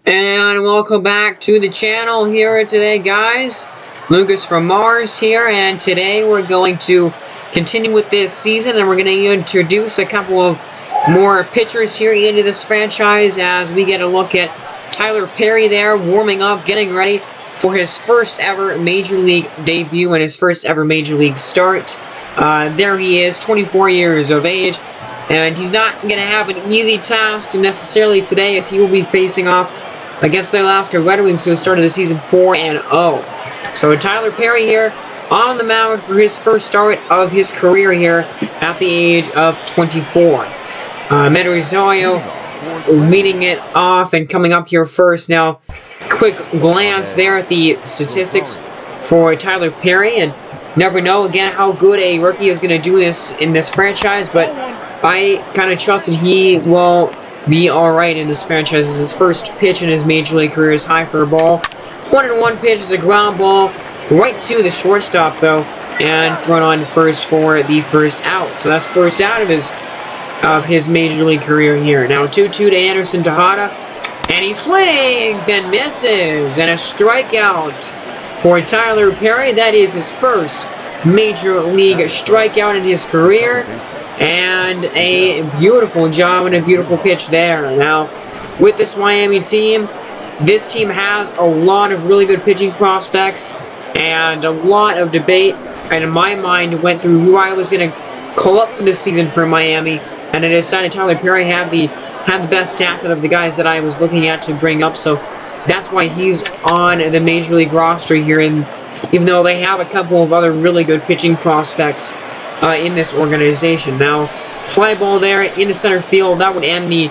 And welcome back to the channel here today, guys. Lucas from Mars here, and today we're going to continue with this season, and we're going to introduce a couple of more pitchers here into this franchise as we get a look at Tyler Perry there, warming up, getting ready for his first ever Major League debut and his first ever Major League start. There he is, 24 years of age, and he's not going to have an easy task necessarily today, as he will be facing off against the Alaska Red Wings, who started the season 4-0. So Tyler Perry here on the mound for his first start of his career here at the age of 24. Rosario leading it off and coming up here first. Now, quick glance there at the statistics for Tyler Perry, and never know again how good a rookie is going to do this in this franchise, but I kind of trust that he will be alright in this franchise. As his first pitch in his Major League career is high for a ball. 1-1 pitch is a ground ball right to the shortstop, though, and thrown on first for the first out. So that's first out of his Major League career here. Now 2-2 to Anderson Tejada, and he swings and misses, and a strikeout for Tyler Perry. That is his first Major League strikeout in his career. And a beautiful job and a beautiful pitch there. Now, with this Miami team, this team has a lot of really good pitching prospects and a lot of debate, and in my mind went through who I was going to call up for this season for Miami, and I decided Tyler Perry had the best stats out of the guys that I was looking at to bring up, so that's why he's on the Major League roster here, and even though they have a couple of other really good pitching prospects in this organization. Now, fly ball there into center field. That would end the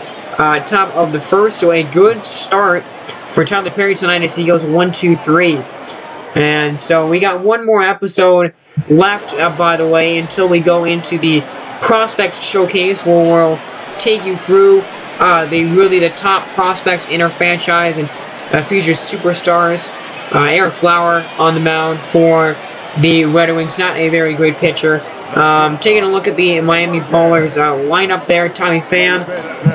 top of the first. So a good start for Tyler Perry tonight as he goes 1-2-3. And so we got one more episode left, by the way, until we go into the prospect showcase, where we'll take you through the top prospects in our franchise and future superstars. Eric Lauer on the mound for the Red Wings, not a very great pitcher. Taking a look at the Miami Ballers lineup there: Tommy Pham,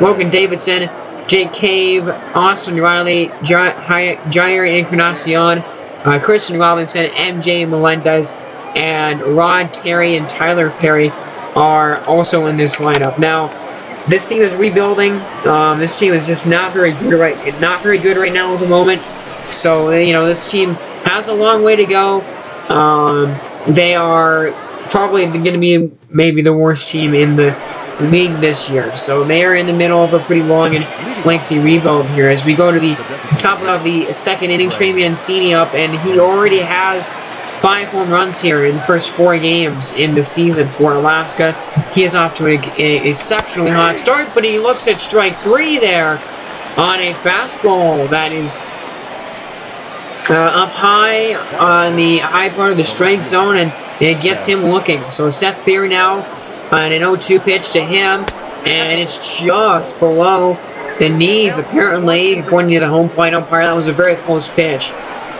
Logan Davidson, Jake Cave, Austin Riley, Jair Encarnacion, Christian Robinson, MJ Melendez, and Rod Terry and Tyler Perry are also in this lineup. Now, this team is rebuilding. This team is just not very good right now at the moment. So this team has a long way to go. They are probably going to be maybe the worst team in the league this year. So they are in the middle of a pretty long and lengthy rebuild here. As we go to the top of the second inning, Trey Mancini up, and he already has 5 home runs here in the first 4 games in the season for Alaska. He is off to an exceptionally hot start, but he looks at strike 3 there on a fastball that is up high on the high part of the strike zone, and it gets him looking. So Seth Beer now on an 0-2 pitch to him, and it's just below the knees, apparently, according to the home plate umpire. That was a very close pitch.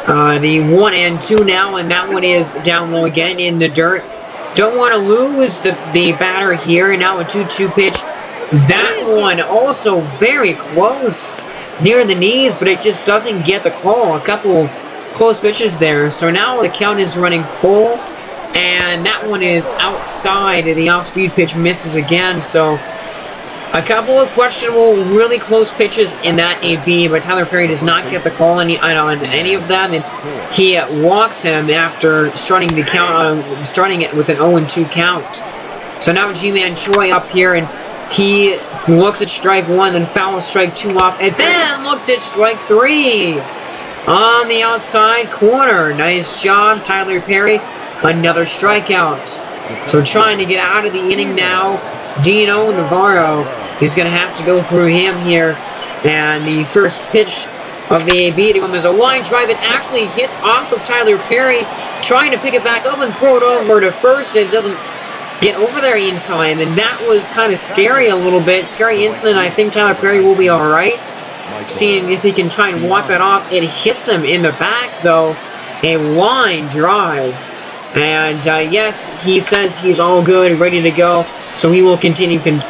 The 1-2 now, and that one is down low again in the dirt. Don't want to lose the batter here, and now a 2-2 pitch. That one also very close, near the knees, but it just doesn't get the call. A couple of close pitches there. So now the count is running full, and that one is outside. The off-speed pitch misses again. So a couple of questionable, really close pitches in that AB, but Tyler Perry does not get the call on any of them, and he walks him after starting it with an 0-2 count. So now G-Man Choi up here, and he looks at strike 1, then fouls strike 2 off, and then looks at strike 3 on the outside corner. Nice job, Tyler Perry. Another strikeout. So trying to get out of the inning now, Dino Navarro is going to have to go through him here. And the first pitch of the AB to him is a line drive. It actually hits off of Tyler Perry, trying to pick it back up and throw it over to first. It doesn't get over there in time, and that was kind of scary a little bit. Scary incident. I think Tyler Perry will be alright. Seeing if he can try and walk that off. It hits him in the back, though. A line drive. And yes, he says he's all good, ready to go. So he will continue to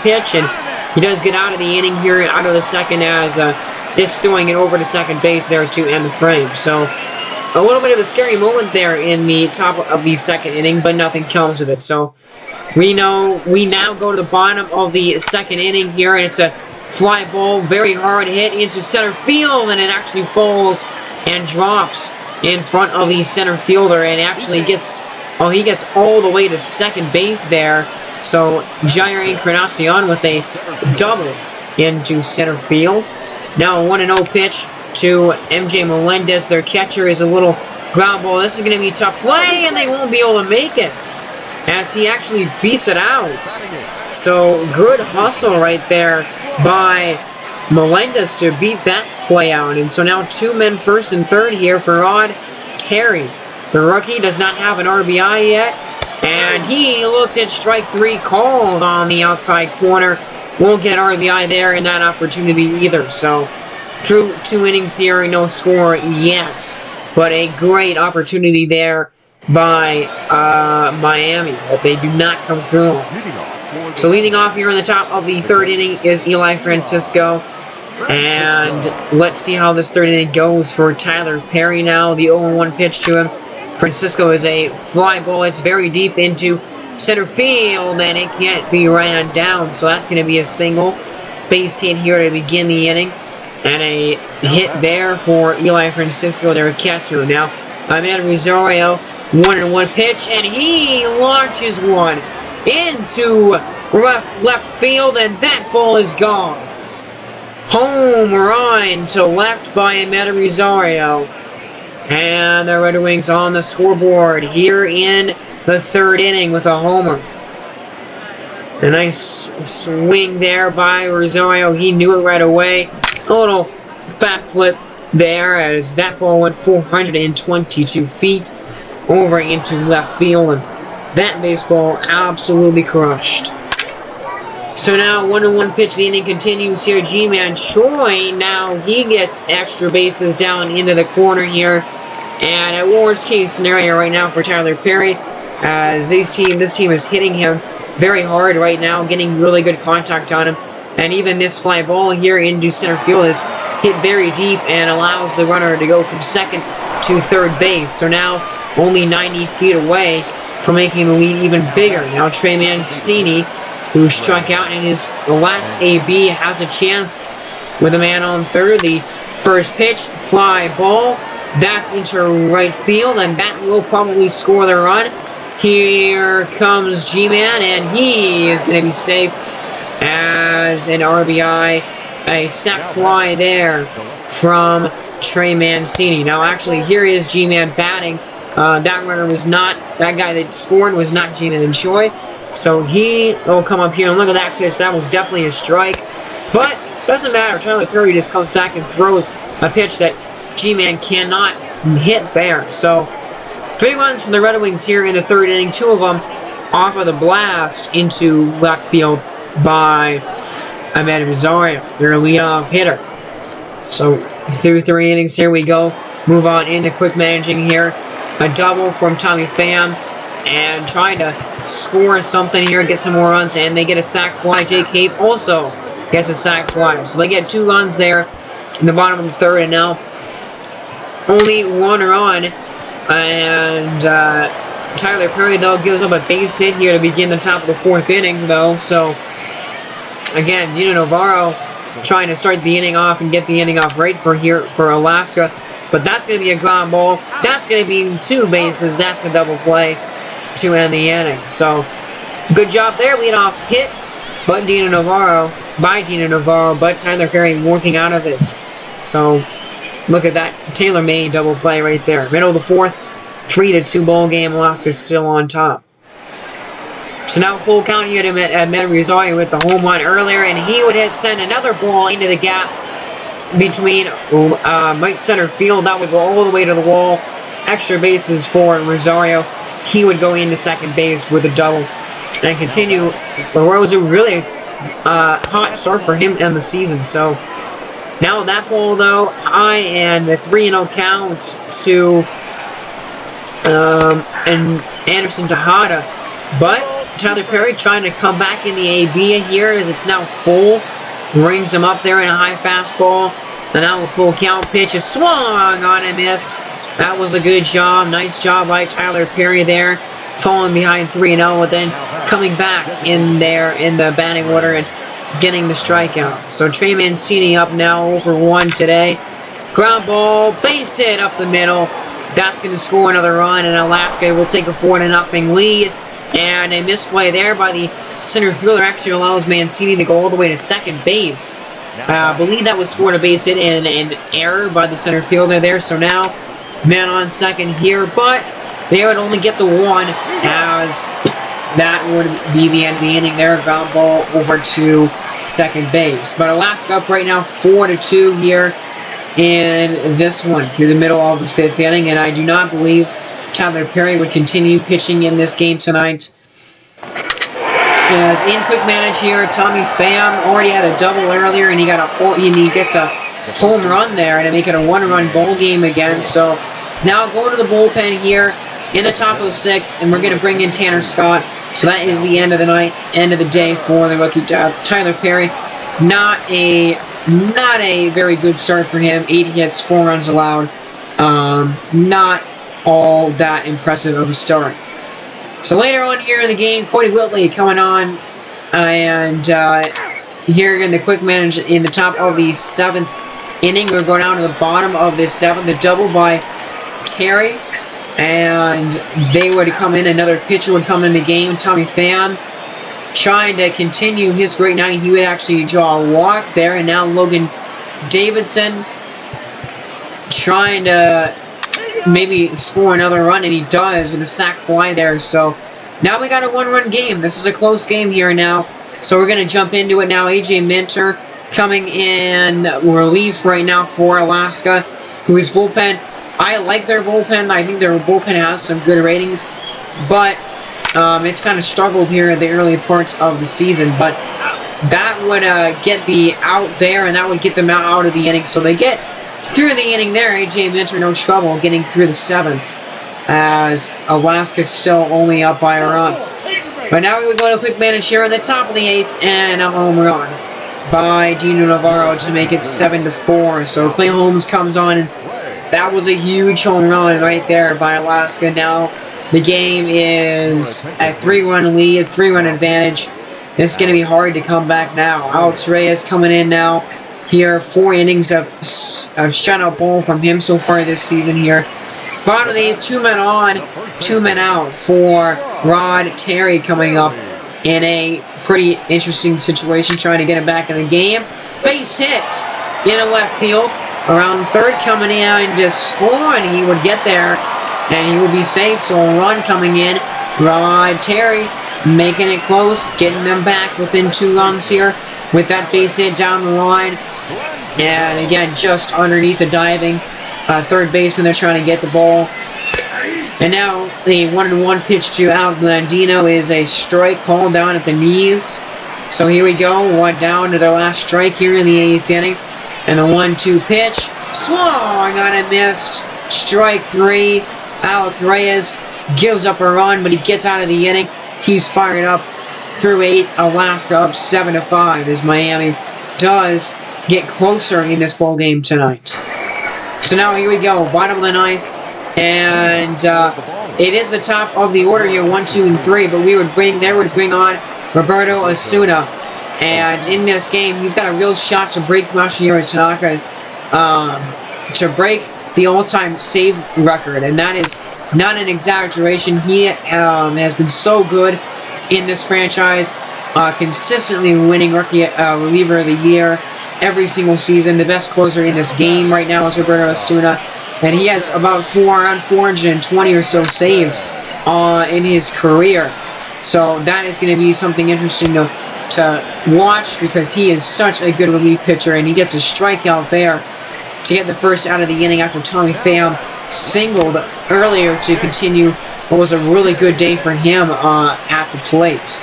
pitch, and he does get out of the inning here, out of the second, as just throwing it over to second base there to end the frame. So a little bit of a scary moment there in the top of the second inning, but nothing comes of it. So we now go to the bottom of the second inning here, and it's a fly ball, very hard hit into center field, and it actually falls and drops in front of the center fielder, and actually gets all the way to second base there. So Jair Encarnacion with a double into center field. Now a 1-0 pitch to MJ Melendez. Their catcher is a little ground ball. This is going to be a tough play, and they won't be able to make it, as he actually beats it out. So good hustle right there by Melendez to beat that play out. And so now 2 men first and third here for Rod Terry. The rookie does not have an RBI yet, and he looks at strike 3 called on the outside corner. Won't get RBI there in that opportunity either. So through 2 innings here, no score yet, but a great opportunity there by Miami, but they do not come through. So leading off here in the top of the third inning is Eli Francisco. And let's see how this third inning goes for Tyler Perry now. The 0-1 pitch to him. Francisco is a fly ball. It's very deep into center field, and it can't be ran down. So that's going to be a single base hit here to begin the inning. And a hit there for Eli Francisco, their catcher. Now, Ahmed Rosario, 1-1 pitch, and he launches one into left field, and that ball is gone. Home run to left by Ahmed Rosario. And the Red Wings on the scoreboard here in the third inning with a homer. A nice swing there by Rosario. He knew it right away. A little backflip there as that ball went 422 feet over into left field, and that baseball absolutely crushed. So now 1-1 pitch, the inning continues here. G-Man Choi, now he gets extra bases down into the corner here. And a worst case scenario right now for Tyler Perry, as this team is hitting him very hard right now, getting really good contact on him. And even this fly ball here into center field is hit very deep and allows the runner to go from second to third base. So now only 90 feet away from making the lead even bigger. Now Trey Mancini, who struck out in his last AB, has a chance with a man on third. The first pitch, fly ball, that's into right field, and that will probably score the run. Here comes G-Man, and he is going to be safe as an RBI, a sac fly there from Trey Mancini. Now, actually, here is G-Man batting. That runner was not, that guy that scored was not G-Man Choi. So he will come up here, and look at that pitch. That was definitely a strike. But doesn't matter. Tyler Perry just comes back and throws a pitch that G-Man cannot hit there. So 3 runs from the Red Wings here in the third inning. 2 of them off of the blast into left field by Ahmed Rosario, their leadoff hitter. So through 3 innings here we go. Move on into quick managing here. A double from Tommy Pham, and trying to score something here, get some more runs, and they get a sac fly. Jake Cave also gets a sac fly. So they get 2 runs there in the bottom of the third, and now only 1 run. And Tyler Perry, though, gives up a base hit here to begin the top of the 4th inning, though. So, again, Dino Navarro trying to start the inning off and get the inning off right for Alaska. But that's going to be a ground ball. That's going to be 2 bases. That's a double play to end the inning. So, good job there. Leadoff hit by Dino Navarro, but Tyler Perry working out of it. So, look at that tailor-made double play right there. Middle of the 4th, 3-2 ball game. Alaska's still on top. So now full count here to Ahmed Rosario with the home run earlier, and he would have sent another ball into the gap between right center field. That would go all the way to the wall. Extra bases for Rosario. He would go into second base with a double and continue. It was a really hot start for him in the season. So now that ball, though, high, and the 3-0 count to and Anderson Tejada. But Tyler Perry trying to come back in the AB here as it's now full. Brings him up there in a high fastball. And now a full count pitch is swung on and missed. That was a good job. Nice job by Tyler Perry there. Falling behind 3-0, but then coming back in there in the batting order and getting the strikeout. So Trey Mancini up now over 1 today. Ground ball, base hit up the middle. That's going to score another run, and Alaska will take a 4-0 lead. And a misplay there by the center fielder actually allows Mancini to go all the way to second base. I believe that was scored a base hit and an error by the center fielder there. So now, man on second here, but they would only get the 1 as that would be the end of the inning there. Ground ball over to second base. But Alaska up right now 4-2 here in this one through the middle of the 5th inning, and I do not believe Tyler Perry would continue pitching in this game tonight. As in quick manage here, Tommy Pham already had a double earlier, and he gets a home run there to make it a 1-run ball game again. So now going to the bullpen here in the top of the 6th, and we're going to bring in Tanner Scott. So that is the end of the night, end of the day for the rookie Tyler Perry. Not a very good start for him. 8 hits, 4 runs allowed. Not all that impressive of a start. So later on here in the game, Cody Whitley coming on, and here in the quick manage in the top of the 7th inning, we're going down to the bottom of the 7th. The double by Terry, and they would come in. Another pitcher would come in the game. Tommy Pham trying to continue his great night. He would actually draw a walk there, and now Logan Davidson trying to maybe score another run, and he does with a sac fly there. So now we got a 1-run game. This is a close game here now. So we're going to jump into it now. AJ Minter coming in relief right now for Alaska, who is bullpen. I like their bullpen. I think their bullpen has some good ratings, but it's kind of struggled here in the early parts of the season. But that would get the out there, and that would get them out of the inning. So they get through the inning there. AJ Minter no trouble getting through the 7th, as Alaska's still only up by a run. But now we would go to quick manage here in the top of the 8th, and a home run by Dino Navarro to make it 7-4. So Clay Holmes comes on, and that was a huge home run right there by Alaska. Now the game is a 3-run lead, 3-run advantage. It's going to be hard to come back now. Alex Reyes coming in now. Here, 4 innings of shutout ball from him so far this season here. Bottom of the 8th, 2 men on, 2 men out for Rod Terry coming up in a pretty interesting situation, trying to get him back in the game. Base hit in a left field. Around third coming in to score, and he would get there, and he would be safe. So a run coming in. Rod Terry making it close, getting them back within 2 runs here with that base hit down the line. And again, just underneath the diving third baseman, they're trying to get the ball. And now the 1-1 pitch to Al Blandino is a strike called down at the knees. So here we go, 1 down to their last strike here in the 8th inning. And the 1-2 pitch, swung on and missed. Strike 3. Alex Reyes gives up a run, but he gets out of the inning. He's fired up through 8. Alaska up 7-5 as Miami does get closer in this ball game tonight. So now here we go, bottom of the 9th, and it is the top of the order here, 1, 2, and 3. But they would bring on Roberto Osuna. And in this game, he's got a real shot to break Masahiro Tanaka, to break the all-time save record. And that is not an exaggeration. He has been so good in this franchise, consistently winning Rookie Reliever of the Year every single season. The best closer in this game right now is Roberto Osuna. And he has about around 420 or so saves in his career. So that is going to be something interesting to watch, because he is such a good relief pitcher, and he gets a strikeout there to get the first out of the inning after Tommy Pham singled earlier to continue what was a really good day for him at the plate.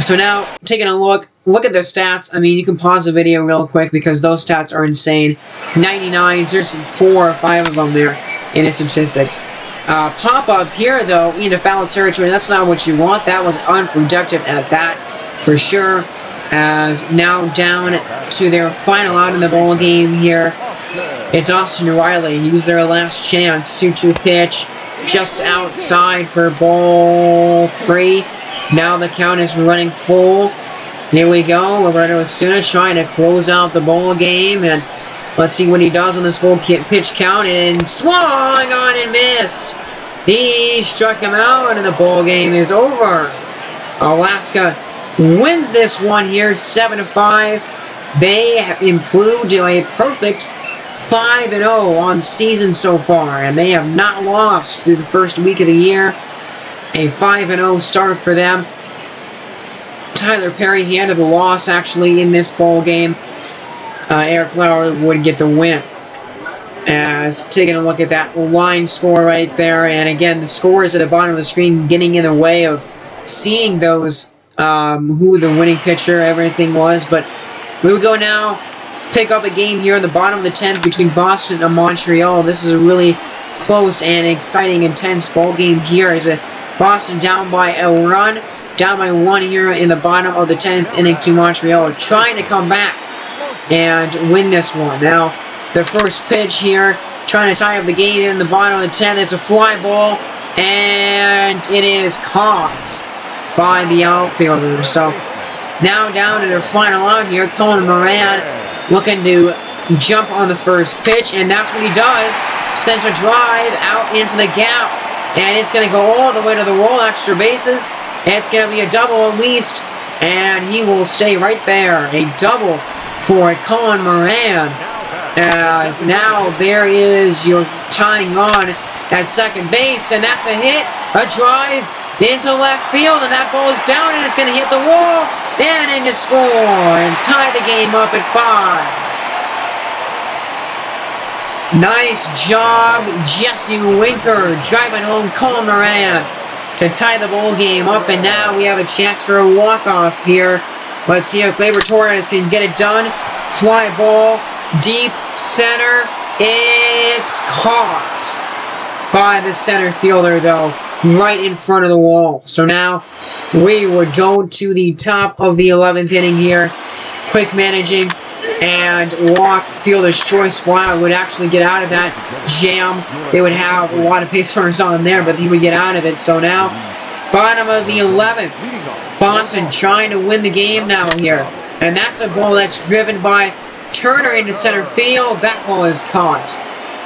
So now, taking a look at the stats. I mean, you can pause the video real quick because those stats are insane. 99s, there's 4 or 5 of them there in his statistics. Pop-up here, though, into foul territory. That's not what you want. That was unproductive at bat, for sure. As now down to their final out in the ball game here. It's Austin Riley. He was their last chance. 2-2 pitch. Just outside for ball 3. Now the count is running full. Here we go. Roberto Osuna trying to close out the ball game. And let's see what he does on this full pitch count. And swung on and missed. He struck him out and the ball game is over. Alaska wins this one here 7-5. They have improved to a perfect 5-0 on season so far, and they have not lost through the first week of the year. A 5-0 start for them. Tyler Perry handed the loss actually in this ball game. Eric Lauer would get the win. As taking a look at that line score right there, and again the scores at the bottom of the screen getting in the way of seeing those who the winning pitcher everything was, but we will go now pick up a game here in the bottom of the 10th between Boston and Montreal. This is a really close and exciting, intense ball game here. As Boston down by a run, down by 1 here in the bottom of the 10th inning to Montreal, trying to come back and win this one. Now, the first pitch here, trying to tie up the game in the bottom of the 10th. It's a fly ball, and it is caught by the outfielder. So now down to their final out here, Colin Moran looking to jump on the first pitch, and that's what he does. Sends a drive out into the gap, and it's going to go all the way to the wall, extra bases. And it's going to be a double at least, and he will stay right there. A double for Colin Moran. As now there is your tying on at second base, and that's a hit, a drive into left field, and that ball is down, and it's going to hit the wall, and in to score, and tie the game up at 5. Nice job, Jesse Winker, driving home Colin Moran to tie the ball game up, and now we have a chance for a walk-off here. Let's see if Gleyber Torres can get it done. Fly ball, deep center, it's caught by the center fielder, though, right in front of the wall. So now we would go to the top of the 11th inning here. Quick managing and walk, fielder's choice. Wow, would actually get out of that jam. They would have a lot of base runners on there, but he would get out of it. So now, bottom of the 11th. Boston trying to win the game now here. And that's a ball that's driven by Turner into center field. That ball is caught.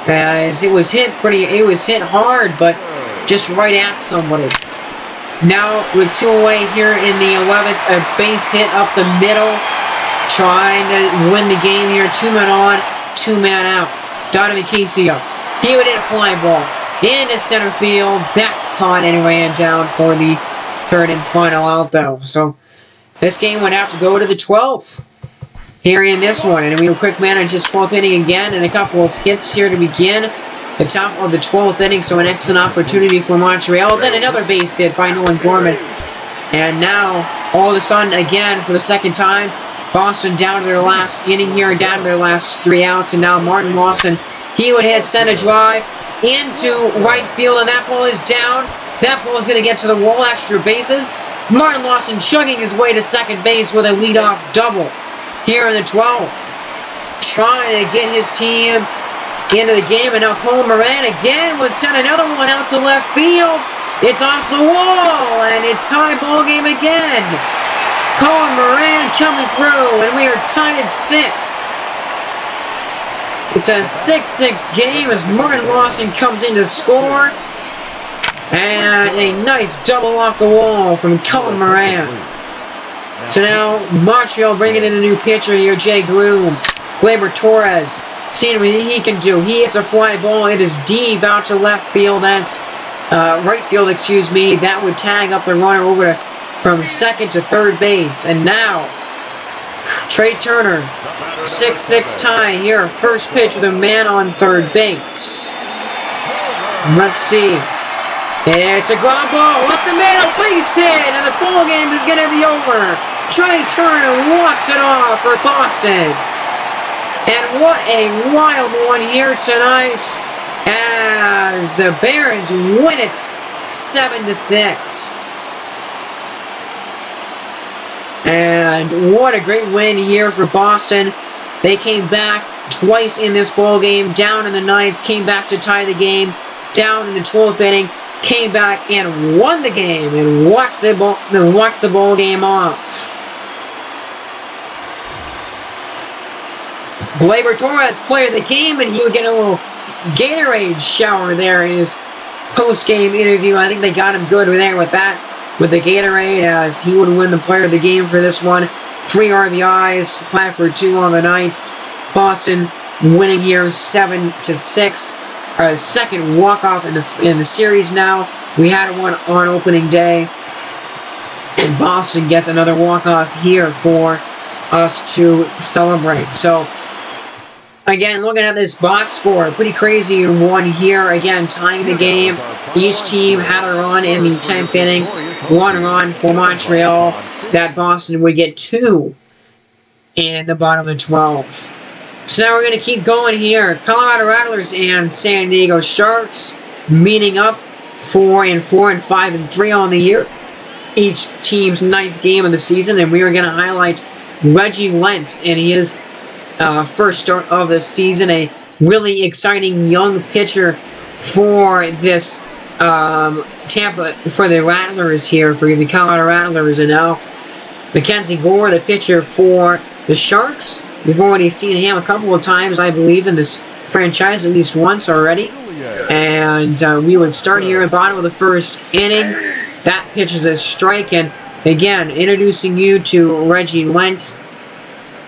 As it was hit hard, but just right at somebody. Now with 2 away here in the 11th, a base hit up the middle, trying to win the game here. 2 men on, 2 men out. Donovan Casey up. He would hit a fly ball into center field. That's caught anyway and down for the 3rd and final out though. So this game would have to go to the 12th. Here in this one, and we will quick manage this 12th inning again, and a couple of hits here to begin the top of the 12th inning, so an excellent opportunity for Montreal. Then another base hit by Nolan Gorman, and now all of a sudden again for the second time, Boston down to their last inning here, and down to their last 3 outs, and now Martin Lawson, he would hit send a drive into right field, and that ball is down. That ball is going to get to the wall, extra bases. Martin Lawson chugging his way to second base with a leadoff double here in the 12th, trying to get his team into the game, and now Colin Moran again would send another one out to left field. It's off the wall, and it's tie ball game again. Colin Moran coming through, and we are tied at 6. It's a 6-6 game as Martin Lawson comes in to score, and a nice double off the wall from Colin Moran. So now, Montreal bringing in a new pitcher here, Jay Groom. Gleyber Torres, seeing what he can do. He hits a fly ball. It is deep out to left field. That's right field, excuse me. That would tag up the runner over from second to third base. And now, Trey Turner, 6-6 tie here. First pitch with a man on third base. Let's see. It's a ground ball up the middle, base hit, and the ball game is going to be over. Trey Turner walks it off for Boston. And what a wild one here tonight as the Barons win it 7-6. And what a great win here for Boston. They came back twice in this ball game, down in the 9th, came back to tie the game, down in the 12th inning, came back and won the game and walked the ball game off. Gleyber Torres, player of the game, and he would get a little Gatorade shower there in his post-game interview. I think they got him good there with that, with the Gatorade, as he would win the player of the game for this one. 3 RBIs, 5 for 2 on the night. Boston winning here 7-6. Our second walk-off in the series now. We had one on opening day, and Boston gets another walk-off here for us to celebrate. So, again, looking at this box score, pretty crazy one here. Again, tying the game. Each team had a run in the 10th inning. 1 run for Montreal. That Boston would get 2 in the bottom of the 12th. So now we're going to keep going here. Colorado Rattlers and San Diego Sharks meeting up 4-4 and 5-3 on the year. Each team's 9th game of the season, and we are going to highlight Reggie Lentz in his first start of the season. A really exciting young pitcher for this Tampa, for the Rattlers here, for the Colorado Rattlers. And now Mackenzie Gore, the pitcher for the Sharks. We've already seen him a couple of times, I believe, in this franchise, at least once already. And we would start here at the bottom of the first inning. That pitch is a strike. And again, introducing you to Reggie Lentz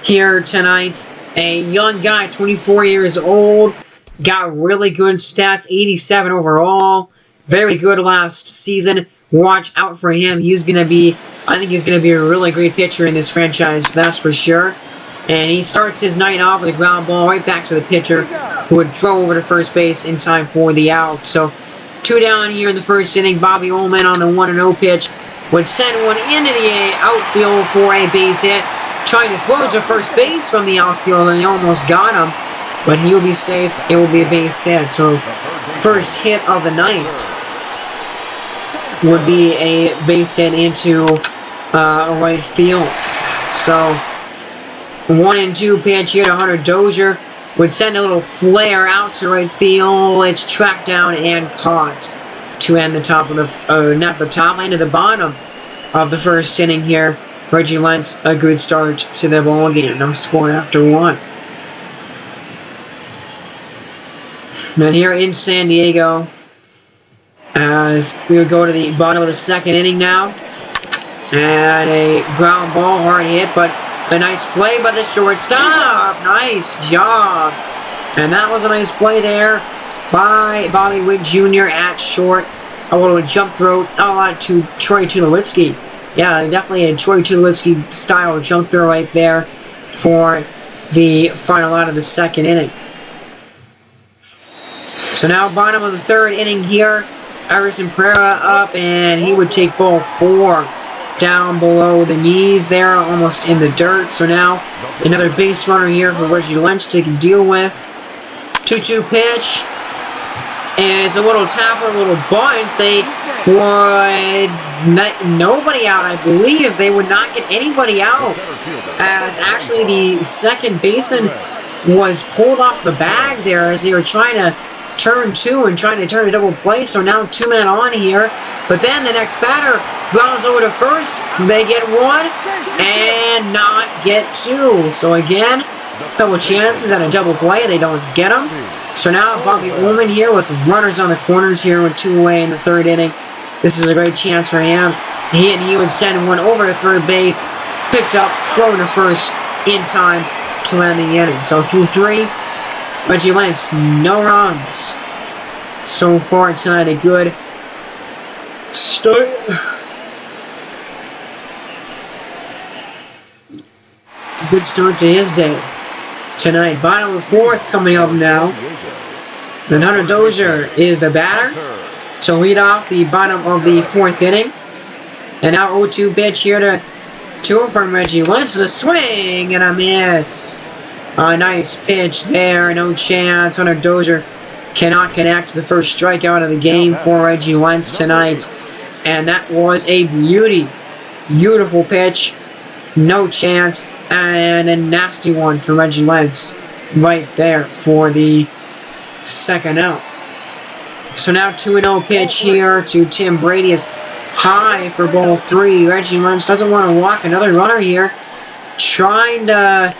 here tonight. A young guy, 24 years old. Got really good stats, 87 overall. Very good last season. Watch out for him. I think he's going to be a really great pitcher in this franchise, that's for sure. And he starts his night off with a ground ball right back to the pitcher, who would throw over to first base in time for the out. So, 2 down here in the first inning. Bobby Ullman on the 1-0 pitch would send one into the outfield for a base hit. Trying to throw to first base from the outfield, and he almost got him. But he'll be safe. It will be a base hit. So, first hit of the night would be a base hit into right field. So, 1-2 pitch here to Hunter Dozier would send a little flare out to right field. It's tracked down and caught to end the top of the, not the top, end of the bottom of the first inning here. Reggie Lentz, a good start to the ball game. No score after 1. Now here in San Diego, as we would go to the bottom of the second inning now. And a ground ball, hard hit, but a nice play by the shortstop. Nice job. And that was a nice play there by Bobby Witt Jr. at short. A little jump throw to Troy Tulowitzki. Yeah, definitely a Troy Tulowitzki style jump throw right there for the final out of the second inning. So now bottom of the third inning here. Everson Pereira up, and he would take ball 4 down below the knees there, almost in the dirt. So now another base runner here for Reggie Lentz to deal with. 2-2 pitch. And it's a little tapper, a little bunt. They would nobody out, I believe. They would not get anybody out, as actually the second baseman was pulled off the bag there as they were trying to turn 2 and trying to turn a double play. So now 2 men on here. But then the next batter grounds over to first. They get 1 and not get 2. So again, a couple chances at a double play. They don't get them. So now Bobby Ullman here with runners on the corners here with 2 away in the third inning. This is a great chance for him. He would send one over to third base. Picked up, thrown to first in time to end the inning. So through 3, Reggie Lentz, no runs. So far tonight, a good start. Good start to his day tonight. Bottom of the fourth coming up now. Then Hunter Dozier is the batter to lead off the bottom of the fourth inning. And now 0-2 pitch here to 2 from Reggie Lentz. Is a swing and a miss. A nice pitch there, no chance. Hunter Dozier cannot connect. The first strikeout of the game for Reggie Lentz tonight. And that was a beauty. Beautiful pitch No chance. And a nasty one for Reggie Lentz right there for the second out. So now 2-0 pitch here to Tim Brady is high for ball 3. Reggie Lentz doesn't want to walk another runner here. Trying to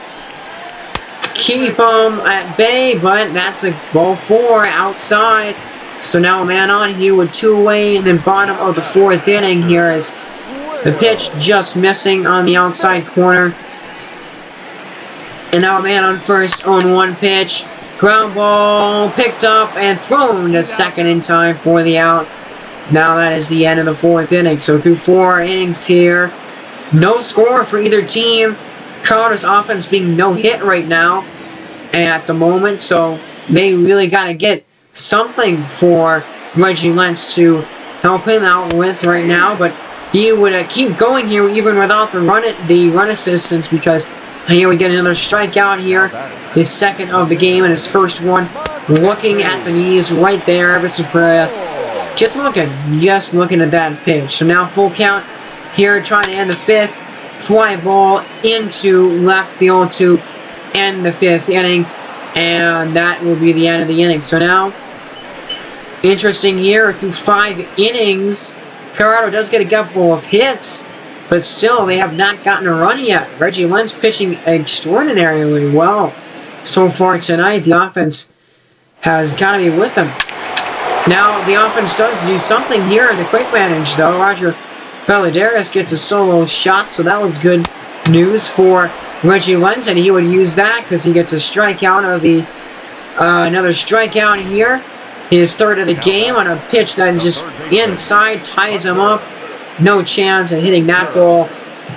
keep him at bay, but that's a ball 4 outside. So now a man on here with 2 away in the bottom of the 4th inning here is the pitch just missing on the outside corner. And now a man on first, 0-1 pitch. Ground ball picked up and thrown to second in time for the out. Now that is the end of the 4th inning. So through 4 innings here, no score for either team. Colorado's offense being no hit right now at the moment. So they really got to get something for Reggie Lentz to help him out with right now. But he would keep going here even without the run assistance, because here we get another strikeout here. His second of the game and his first one. Looking at the knees right there. Everson Pereira just looking at that pitch. So now full count here, trying to end the 5th. Fly ball into left field to end the 5th inning. And that will be the end of the inning. So now, interesting here, through 5 innings, Colorado does get a couple of hits, but still they have not gotten a run yet. Reggie Lentz pitching extraordinarily well so far tonight. The offense has got to be with him. Now the offense does do something here in the quick manage, though. Roger Balladares gets a solo shot, so that was good news for Reggie Lentz, and he would use that because he gets a strikeout of the another strikeout here. His 3rd of the game on a pitch that is just inside, ties him up. No chance at hitting that ball.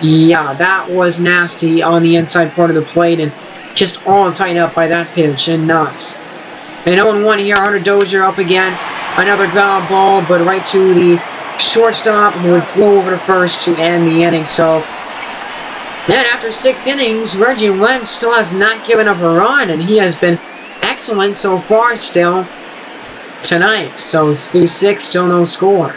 Yeah, that was nasty on the inside part of the plate, and just all tied up by that pitch, and nuts. And 0-1 here, Hunter Dozier up again. Another ground ball, but right to the shortstop, who would throw over to first to end the inning. So then after 6 innings, Reggie Lentz still has not given up a run, and he has been excellent so far still tonight. So through 6, still no score.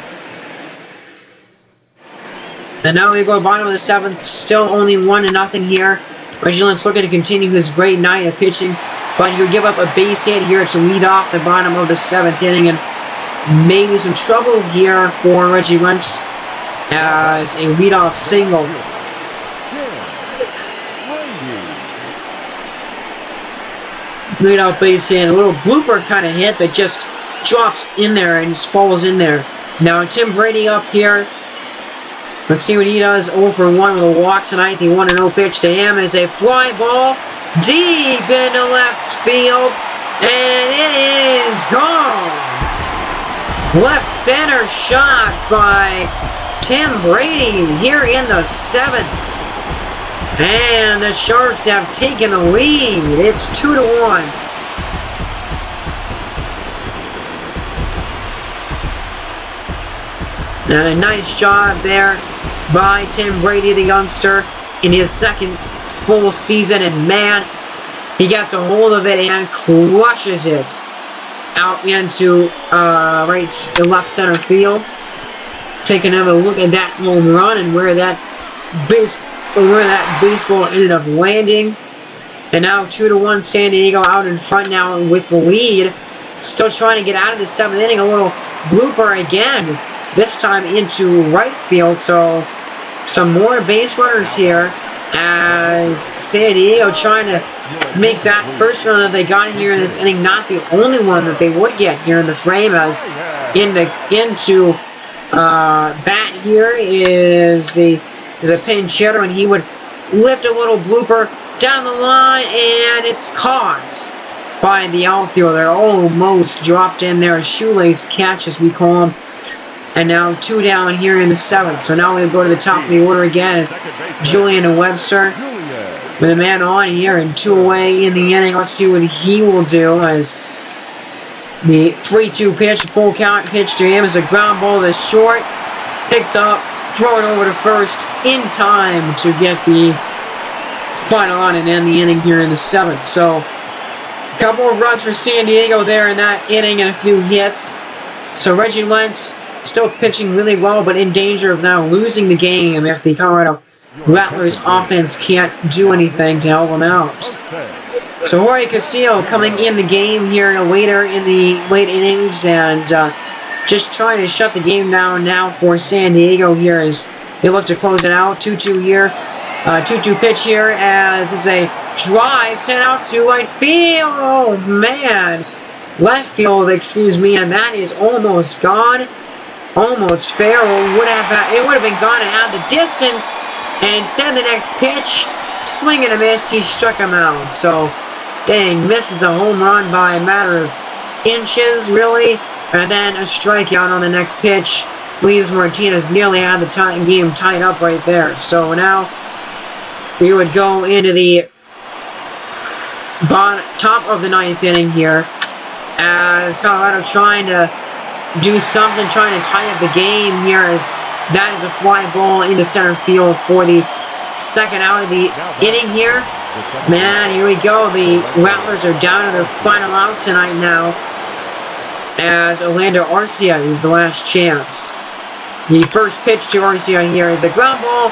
And now we go bottom of the 7th, still only 1-0 here. Reggie Lentz looking to continue his great night of pitching, but he'll give up a base hit here to lead off the bottom of the 7th inning, and maybe some trouble here for Reggie Lentz as a leadoff single. Leadoff base hit, a little blooper kind of hit that just drops in there and just falls in there. Now Tim Brady up here. Let's see what he does. 0-for-1 with a walk tonight. The 1-0 pitch to him is a fly ball deep into left field, and it is gone. Left center shot by Tim Brady here in the 7th. And the Sharks have taken the lead. It's 2-1. And a nice job there by Tim Brady, the youngster, in his 2nd full season. And man, he gets a hold of it and crushes it out into left center field. Take another look at that home run and where that baseball ended up landing. And now 2-1, San Diego out in front now with the lead. Still trying to get out of the 7th inning. A little blooper again, this time into right field. So some more base runners here as San Diego trying to make that first run that they got here in this inning not the only one that they would get here in the frame, as into bat here is a pinch hitter, and he would lift a little blooper down the line, and it's caught by the outfielder. Almost dropped in there, a shoelace catch as we call him. And now 2 down here in the 7th. So now we go to the top of the order again. Julian and Webster with a man on here and 2 away in the inning. Let's see what he will do as the 3-2 pitch, full count pitch to him is a ground ball that's short. Picked up, thrown over to first in time to get the final on and end the inning here in the 7th. So a couple of runs for San Diego there in that inning and a few hits. So Reggie Lentz still pitching really well, but in danger of now losing the game if the Colorado Rattlers offense can't do anything to help them out. So Jorge Castillo coming in the game here later in the late innings and just trying to shut the game down now for San Diego here as they look to close it out. 2-2 here. 2-2 pitch here as it's a drive sent out to right field. Oh, man. Left field, excuse me, and that is almost gone. Almost fair. It would have been gone and out the distance. And instead, the next pitch, swing and a miss, he struck him out. So, dang, misses a home run by a matter of inches, really. And then a strikeout on the next pitch. Leaves Martinez nearly had the game tied up right there. So now we would go into the top of the 9th inning here as Colorado trying to do something, trying to tie up the game here as that is a fly ball into center field for the second out of the inning here. Man, here we go. The Rattlers are down to their final out tonight now as Orlando Arcia is the last chance. The first pitch to Arcia here is a ground ball.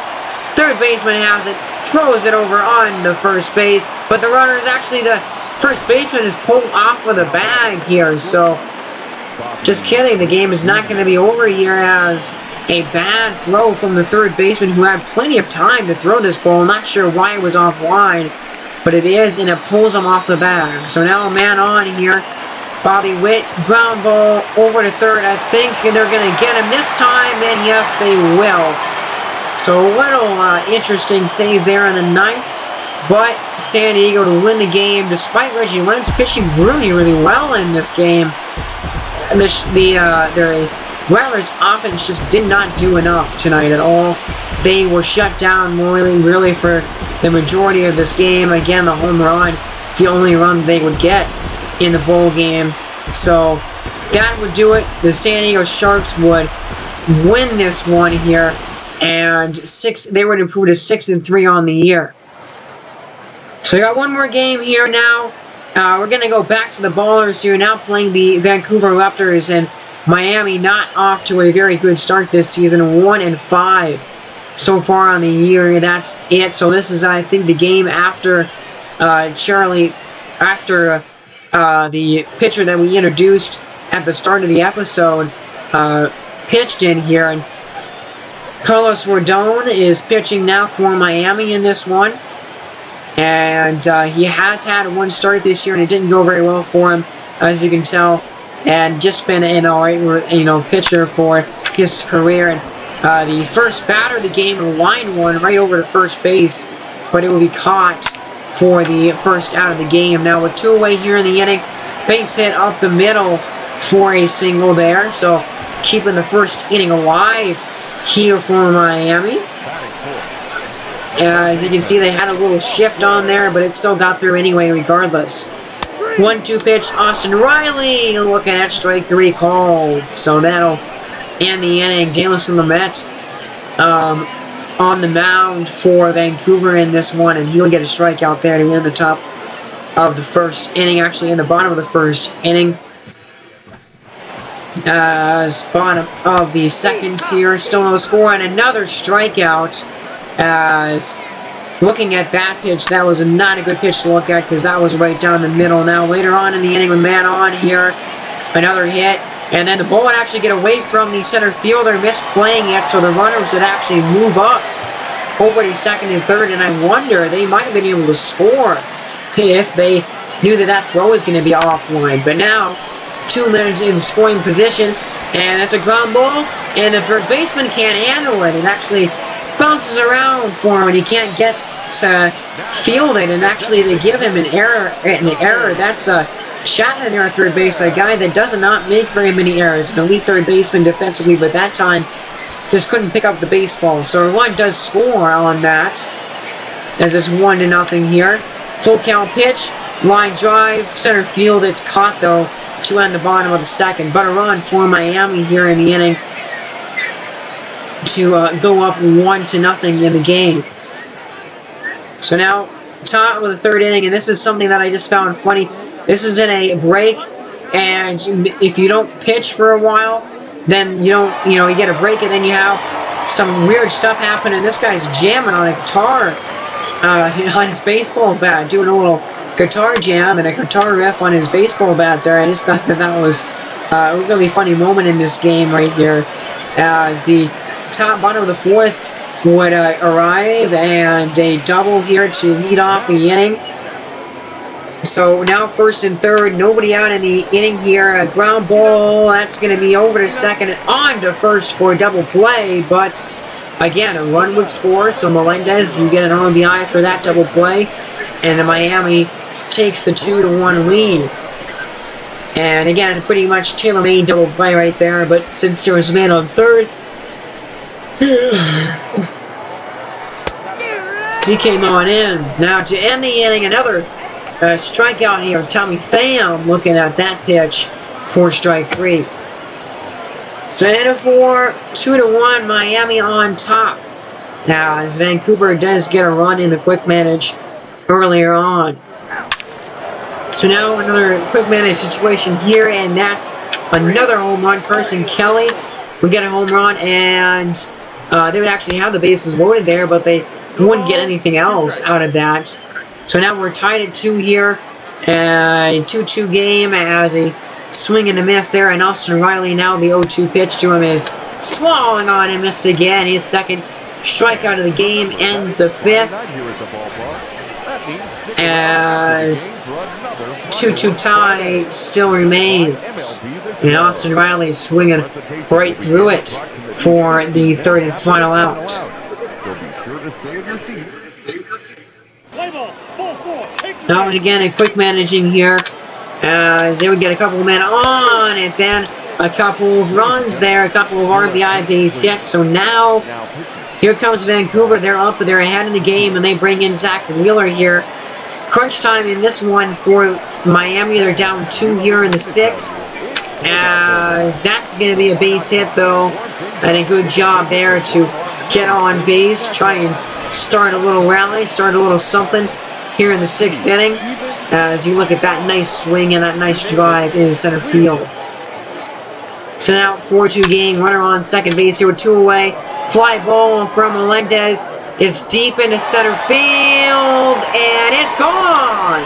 Third baseman has it, throws it over on the first base, but the runner is actually the first baseman is pulled off of the bag here, so just kidding, the game is not going to be over here as a bad throw from the third baseman who had plenty of time to throw this ball. I'm not sure why it was offline, but it is, and it pulls him off the bag. So now a man on here. Bobby Witt, ground ball over to third. I think they're going to get him this time, and yes, they will. So a little interesting save there in the 9th, but San Diego to win the game despite Reggie Lentz pitching really, really well in this game. And the Rattlers offense just did not do enough tonight at all. They were shut down really for the majority of this game. Again, the home run, the only run they would get in the bowl game. So that would do it. The San Diego Sharks would win this one here, and they would improve to 6-3 on the year. So we got one more game here now. We're going to go back to the Ballers here, now playing the Vancouver Raptors, and Miami not off to a very good start this season, 1-5 so far on the year. That's it. So this is, I think, the game after the pitcher that we introduced at the start of the episode pitched in here. And Carlos Rodon is pitching now for Miami in this one. And he has had one start this year, and it didn't go very well for him, as you can tell. And just been an alright, pitcher for his career. And the first batter of the game lined one right over to first base, but it will be caught for the first out of the game. Now with 2 away here in the inning, base hit up the middle for a single there. So keeping the first inning alive here for Miami. As you can see, they had a little shift on there, but it still got through anyway regardless. 1-2 pitch, Austin Riley looking at strike 3 called. So that'll end the inning. Jameson Lamet on the mound for Vancouver in this one, and he'll get a strikeout there to win the top of the first inning, actually in the bottom of the first inning. As bottom of the second here, still no score, and another strikeout. As looking at that pitch, that was not a good pitch to look at because that was right down the middle. Now later on in the inning, with man on here, another hit, and then the ball would actually get away from the center fielder, misplaying it, so the runners would actually move up over to second and third, and I wonder, they might have been able to score if they knew that throw was going to be offline. But now, 2 minutes in scoring position, and that's a ground ball, and the third baseman can't handle it. It actually bounces around for him, and he can't get to field it, and actually they give him an error. That's Chapman there at third base, a guy that does not make very many errors, an elite third baseman defensively, but that time just couldn't pick up the baseball. So one does score on that, as it's 1-0 here. Full count pitch, line drive, center field. It's caught though to end the bottom of the second, but a run for Miami here in the inning to go up 1-0 in the game. So now top of the third inning, and this is something that I just found funny. This is in a break, and if you don't pitch for a while, then you get a break, and then you have some weird stuff happening. This guy's jamming on a guitar on his baseball bat, doing a little guitar jam and a guitar riff on his baseball bat there. I just thought that was a really funny moment in this game right here, as the bottom of the fourth would arrive, and a double here to lead off the inning. So now first and third, nobody out in the inning here. A ground ball, that's going to be over to second and on to first for a double play, but again, a run would score, so Melendez, you get an RBI for that double play, and Miami takes the 2-1 lead. And again, pretty much tailor-made double play right there, but since there was a man on third, he came on in. Now to end the inning, another strikeout here. Tommy Pham looking at that pitch for strike 3. So in for 2-1, Miami on top. Now as Vancouver does get a run in the quick manage earlier on. So now another quick manage situation here, and that's another home run. Carson Kelly would get a home run, and they would actually have the bases loaded there, but they wouldn't get anything else out of that. So now we're tied at 2 here. A 2-2 game as a swing and a miss there. And Austin Riley, now the 0-2 pitch to him, is swallowing on and missed again. His second strikeout of the game ends the 5th. As 2-2 tie still remains. And Austin Riley is swinging right through it for the third and final out. Now and again, a quick managing here, as they would get a couple of men on, and then a couple of runs there, a couple of RBI base hits. So now, here comes Vancouver. They're up, they're ahead in the game, and they bring in Zach Wheeler here. Crunch time in this one for Miami. They're down 2 here in the 6th, as that's going to be a base hit, though, and a good job there to get on base, try and start a little rally, start a little something here in the 6th inning, as you look at that nice swing and that nice drive in center field. So now 4-2 game, runner on second base here with 2 away. Fly ball from Melendez. It's deep into center field, and it's gone!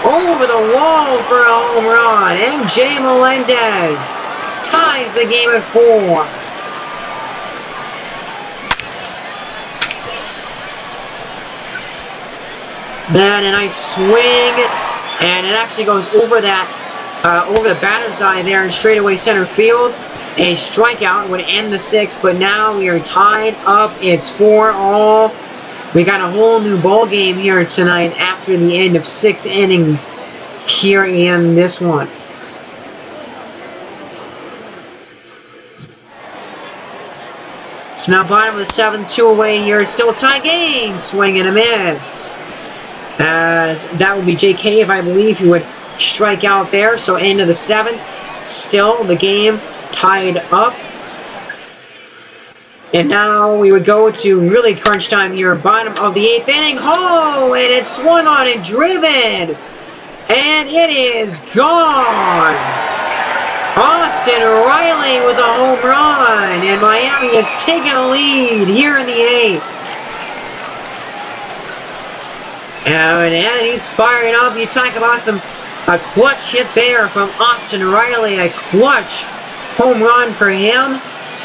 Over the wall for a home run. MJ Melendez ties the game at 4. Then a nice swing, and it actually goes over that, over the batter's eye there in straightaway center field. A strikeout would end the 6th, but now we are tied up. It's 4-all. We got a whole new ball game here tonight after the end of 6 innings here in this one. So now bottom of the 7th, 2 away here. Still a tie game. Swing and a miss. As that would be Jake Cave, I believe, who would strike out there. So end of the 7th. Still the game tied up. And now we would go to really crunch time here. Bottom of the 8th inning. Oh, and it's swung on and driven. And it is gone. Austin Riley with a home run. And Miami is taking a lead here in the 8th. And he's firing up. You talk about a clutch hit there from Austin Riley. A clutch home run for him.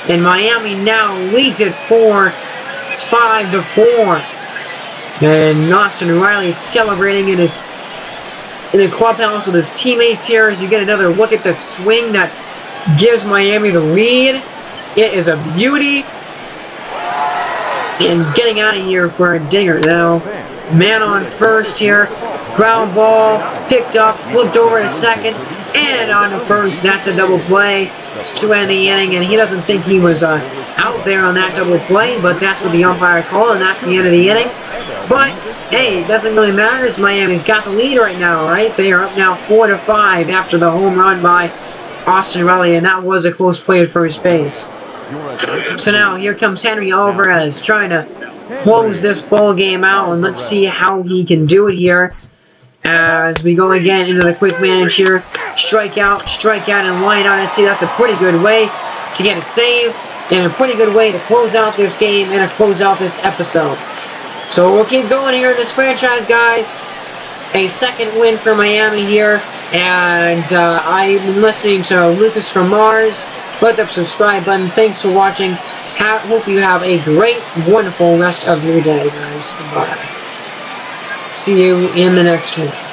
And Miami now leads it 5-4. And Austin Riley celebrating in the clubhouse with his teammates here as you get another look at the swing that gives Miami the lead. It is a beauty. And getting out of here for a dinger now. Man on first here. Ground ball picked up, flipped over to second, and on to first. That's a double play to end the inning, and he doesn't think he was out there on that double play, but that's what the umpire called, and that's the end of the inning. But hey, it doesn't really matter as Miami's got the lead right now, right? They are up now 4-5 after the home run by Austin Riley, and that was a close play at first base. So now here comes Henry Alvarez trying to close this ball game out, and let's see how he can do it here as we go again into the quick manage here. Strike out, and line out. I'd say that's a pretty good way to get a save. and a pretty good way to close out this game and to close out this episode. So we'll keep going here in this franchise, guys. A second win for Miami here, and I'm listening to Lucas from Mars. Hit that subscribe button. Thanks for watching. Hope you have a great, wonderful rest of your day, guys. Bye. See you in the next one.